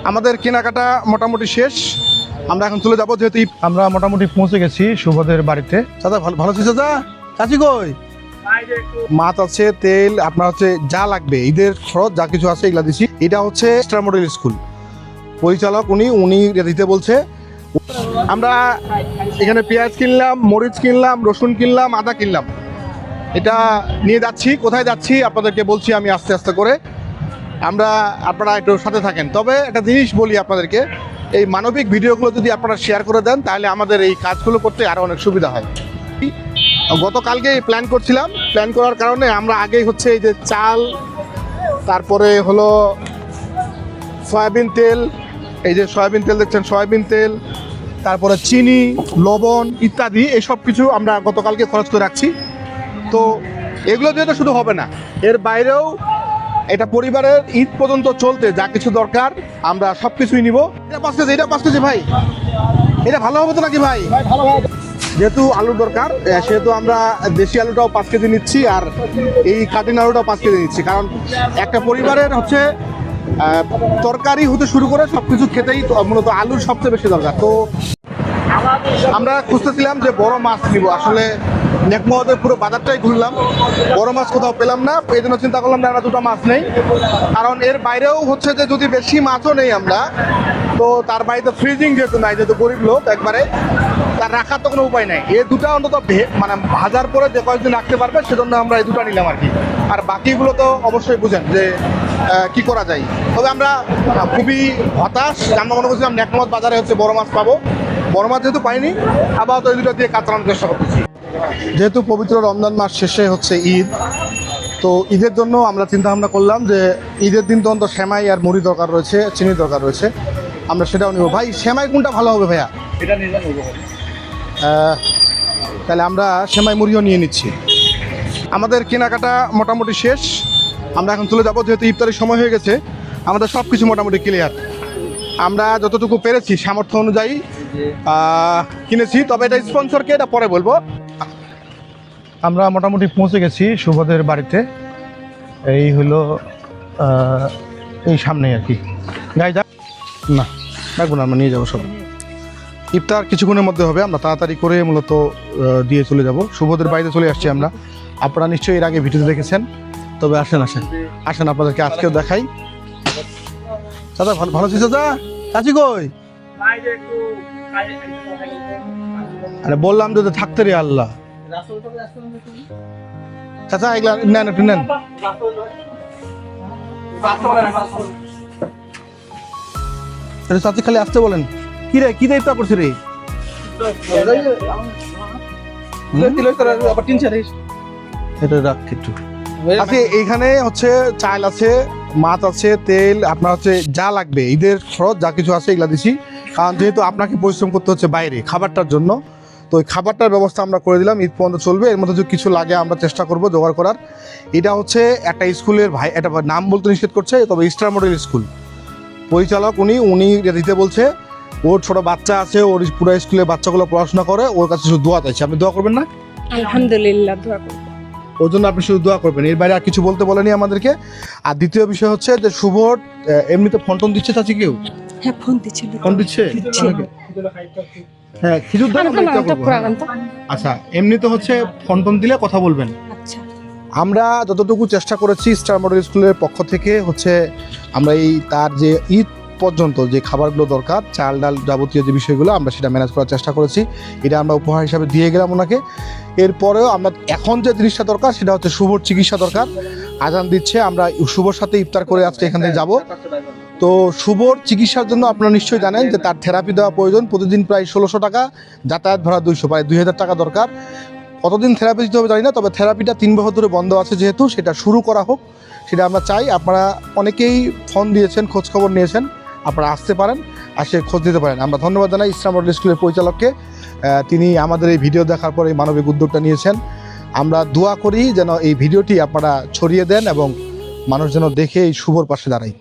আমাদের কেনাকাটা মোটামুটি শেষ। আমরা এখন চলে যাবো, যেহেতু আমরা মোটামুটি পৌঁছে গেছি শুভদের বাড়িতে। দাদা ভালো আছিস দাদা? চাচি কই? মাছ আছে, তেল, আপনার হচ্ছে যা লাগবে ঈদের খরচ যা কিছু আছে এগুলা দিছি। এটা হচ্ছে স্টার মডেল স্কুল পরিচালক, উনি দিতে বলছে। আমরা এখানে পেঁয়াজ কিনলাম, মরিচ কিনলাম, রসুন কিনলাম, আদা কিনলাম। এটা নিয়ে যাচ্ছি। কোথায় যাচ্ছি আপনাদেরকে বলছি আমি আস্তে আস্তে করে। আপনারা একটু সাথে থাকেন। তবে একটা জিনিস বলি আপনাদেরকে, এই মানবিক ভিডিওগুলো যদি আপনারা শেয়ার করে দেন তাহলে আমাদের এই কাজগুলো করতে আরও অনেক সুবিধা হয়। গতকালকে প্ল্যান করছিলাম, প্ল্যান করার কারণে আমরা আগেই হচ্ছে এই যে চাল, তারপরে হলো সয়াবিন তেল, এই যে সয়াবিন তেল দেখছেন, সয়াবিন তেল, তারপরে চিনি, লবণ ইত্যাদি এইসব কিছু আমরা গতকালকে খরচ করে রাখছি। তো এগুলো দিয়ে তো শুধু হবে না, এর বাইরেও এটা পরিবারের ঈদ পর্যন্ত চলতে যা কিছু দরকার আমরা সব কিছুই নিব। এটা 5 কেজি ভাই, এটা ভালো হবে তো নাকি ভাই? যেহেতু আলুর দরকার সেহেতু আমরা দেশি আলুটাও 5 কেজি নিচ্ছি, আর এই কাটিং আলুটাও 5 কেজি নিচ্ছি। কারণ একটা পরিবারের হচ্ছে তরকারি হতে শুরু করে সব কিছু খেতেই মূলত আলুর সবচেয়ে বেশি দরকার। তো আমরা খুঁজতেছিলাম যে বড় মাছ নিব। আসলে নেকমোহাদের পুরো বাজারটাই ঘুরলাম, বড় মাছ কোথাও পেলাম না। এই জন্য চিন্তা করলাম যে আমরা দুটো মাছ নেই। কারণ এর বাইরেও হচ্ছে যে যদি বেশি মাছও নেই আমরা, তো তার বাড়িতে ফ্রিজিং যেহেতু নাই, যেহেতু গরিব লোক একবারে, তার রাখার তো কোনো উপায় নাই। এই দুটো অন্তত মানে ভাজার পরে যে কয়েকদিন রাখতে পারবে, সেজন্য আমরা এই দুটো নিলাম আর কি। আর বাকিগুলো তো অবশ্যই বুঝেন যে কি করা যায়। তবে আমরা খুবই হতাশ, আমরা মনে করছিলাম নেকমোহাদ বাজারে হচ্ছে বড় মাছ পাবো। বড় মাছ যেহেতু পাইনি, আপাতত এই দুটো দিয়ে কাজ চালানোর চেষ্টা করতেছি। যেহেতু পবিত্র রমজান মাস শেষে হচ্ছে ঈদ, তো ঈদের জন্য আমরা চিন্তা ভাবনা করলাম যে ঈদের দিন তো অন্তত সেমাই আর মুড়ি দরকার রয়েছে, চিনি দরকার রয়েছে, আমরা সেটাও নিব। ভাই সেমাই কোনটা ভালো হবে ভাইয়া? এটা নিয়ে যাবো। তাহলে আমরা সেমাই মুড়িও নিয়ে নিচ্ছি। আমাদের কেনাকাটা মোটামুটি শেষ। আমরা এখন চলে যাবো, যেহেতু ইফতারের সময় হয়ে গেছে। আমাদের সব কিছু মোটামুটি ক্লিয়ার। আমরা যতটুকু পেরেছি সামর্থ্য অনুযায়ী কিনেছি। তবে এটা স্পন্সরকে এটা পরে বলবো। আমরা মোটামুটি পৌঁছে গেছি শুভদের বাড়িতে। এই হলো এই সামনেই আর কি। গাই যা না রাখবো না, আমরা নিয়ে যাবো সব। ইফতার কিছুক্ষণের মধ্যে হবে, আমরা তাড়াতাড়ি করে মূলত দিয়ে চলে যাব। শুভদের বাড়িতে চলে আসছি আমরা। আপনারা নিশ্চয়ই এর আগে ভিডিওতে দেখেছেন। তবে আসেন আপনাদেরকে আজকেও দেখাই। দাদা ভালো আছিস দাদা? চাচি কই? আরে বললাম যদি থাকতে রে আল্লাহ। চাচা এগুলা নেন, একটু নেন। চাচি খালি আসতে বলেন। কি রে, কি ইফতার করছি রে? এটা রাখ একটু। আচ্ছা, এইখানে হচ্ছে চাল আছে, মাছ আছে, তেল, আপনার হচ্ছে যা লাগবে ঈদের খরচ যা কিছু আছে এগুলা দিছি। কারণ যেহেতু আপনাকে পরিশ্রম করতে হচ্ছে বাইরে খাবারটার জন্য, তো ওই খাবারটার ব্যবস্থা আমরা করে দিলাম। ঈদ পর্যন্ত চলবে, এর মধ্যে যদি কিছু লাগে আমরা চেষ্টা করবো জোগাড় করার। এটা হচ্ছে একটা স্কুলের ভাই, এটা নাম বলতে নিষেধ করছে, তবে স্টার মডেল স্কুল পরিচালক উনি দিতে বলছে। ওর ছোট বাচ্চা আছে, ওর পুরো স্কুলের বাচ্চাগুলো পড়াশোনা করে, ওর কাছে শুধু দোয়া চাইছে। আপনি দোয়া করবেন না? আলহামদুলিল্লাহ, দোয়া করব। ওর জন্য আপনি শুধু দোয়া করবেন, এর বাইরে আর কিছু বলতে বলেনি আমাদেরকে। আর দ্বিতীয় বিষয় হচ্ছে যে শুভ এমনিতে ফোন টোন দিচ্ছে চাচি কেউ? হ্যাঁ, ফোন দিচ্ছিল। ফোন দিচ্ছে? হ্যাঁ, খিজুর দেন। আচ্ছা, এমনিতে হচ্ছে ফোন টোন দিলে কথা বলবেন। আচ্ছা, আমরা যতটুকু চেষ্টা করেছি স্টার মডেল স্কুলের পক্ষ থেকে হচ্ছে আমরা এই তার যে ঈদ পর্যন্ত যে খাবারগুলো দরকার, চাল ডাল যাবতীয় যে বিষয়গুলো, আমরা সেটা ম্যানেজ করার চেষ্টা করেছি। এটা আমরা উপহার হিসাবে দিয়ে গেলাম ওনাকে। এরপরেও আমরা এখন যে জিনিসটা দরকার সেটা হচ্ছে শুভর চিকিৎসা দরকার। আজান দিচ্ছে, আমরা শুভর সাথে ইফতার করে আজকে এখান থেকে যাবো। তো শুভর চিকিৎসার জন্য আপনারা নিশ্চয়ই জানেন যে তার থেরাপি দেওয়া প্রয়োজন। প্রতিদিন প্রায় 1600 টাকা, যাতায়াত ভাড়া 200, প্রায় 2000 টাকা দরকার। কতদিন থেরাপি দিতে হবে জানি না, তবে থেরাপিটা 3 বছর ধরে বন্ধ আছে, যেহেতু সেটা শুরু করা হোক সেটা আমরা চাই। আপনারা অনেকেই ফোন দিয়েছেন, খোঁজখবর নিয়েছেন, আপনারা আসতে পারেন, আসে খোঁজ দিতে পারেন। আমরা ধন্যবাদ জানাই স্টার মডেল স্কুলের পরিচালককে। তিনি আমাদের এই ভিডিও দেখার পরে এই মানবিক উদ্যোগটা নিয়েছেন। আমরা দোয়া করি যেন এই ভিডিওটি আপনারা ছড়িয়ে দেন এবং মানুষ যেন দেখে এই শুভর পাশে দাঁড়ায়।